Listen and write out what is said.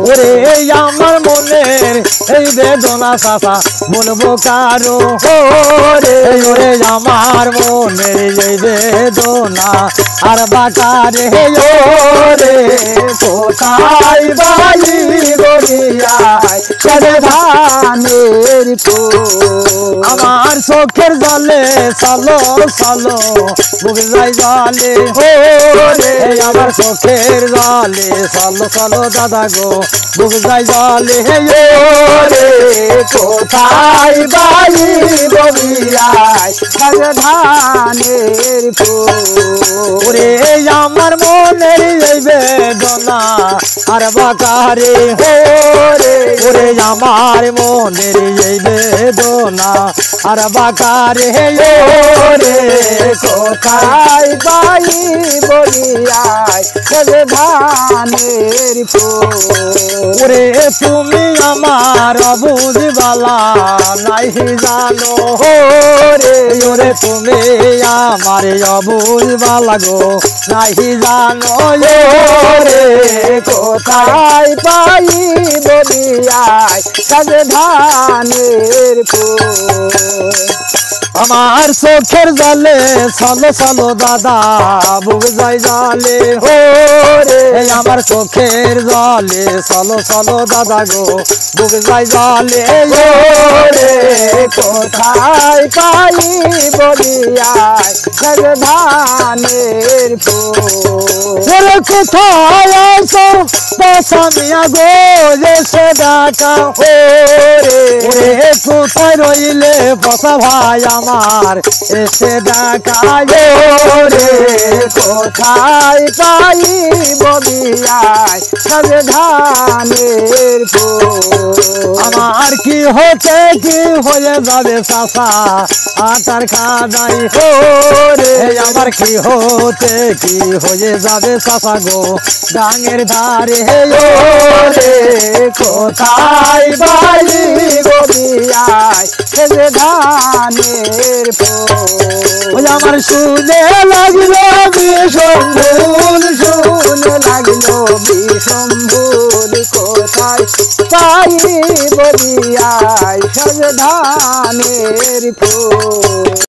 ওরে আমার মনের এই বেদনা চাচা বলবো কারো ওরে ওরে আমার মনের এই বেদনা আর বাকারে ওরে কোথায় বাড়ি গড়িয়ায় সাদে ধানের আমার চোখের জলে চলো চলো বুক যাই জলে ওরে আমার চোখের জলে চলো চলো দাদা গো বুক যাই জলে ওরে কোথায় বাড়ি গড়িয়ায় সাদে ধানের ওরে আমার মনের এই বেদনা আর বাকারে ওরে ওরে আমার মনের এই বেদনা আর বাকারে ওরে কোথায় বাড়ি বলিয়ায় ধানের ওরে তুমি আমার বুঝবালা নাই জানো রে ওরে তুমি আমার বুঝবালা গো নাই জানো রে কোথায় পাই বলিয়ায় ধানের আমার চোখের জলে চলো চলো দাদা বুক যাই জলে হো রে আমার চোখের জলে চলো চলো দাদা গো বুক যাই জলে রে কোথায় পাই বলিয়ায় ধানের ওরে কোথায় আসো পাশামিয়া গো এসে ডাকা হো রে কোথায় রইলে বসা ভাই আমার এসে ডাকায় রে কোথায় পাই বলিয়ায় ধানের আমার কি হচ্ছে কি হয়ে যাবে চাষা আটার খাদাই হো রে আমার কি হতে কি হয়ে যাবে চাষা গো ডাঙের ধারে রে কোথায় বাড়ি বলিয়ায় ধানের আমার শুনে লাগলো বিষম্ভুল শুনে লাগলো বিষম্ভুল কোথায় পাই বলিয়ায় ধানের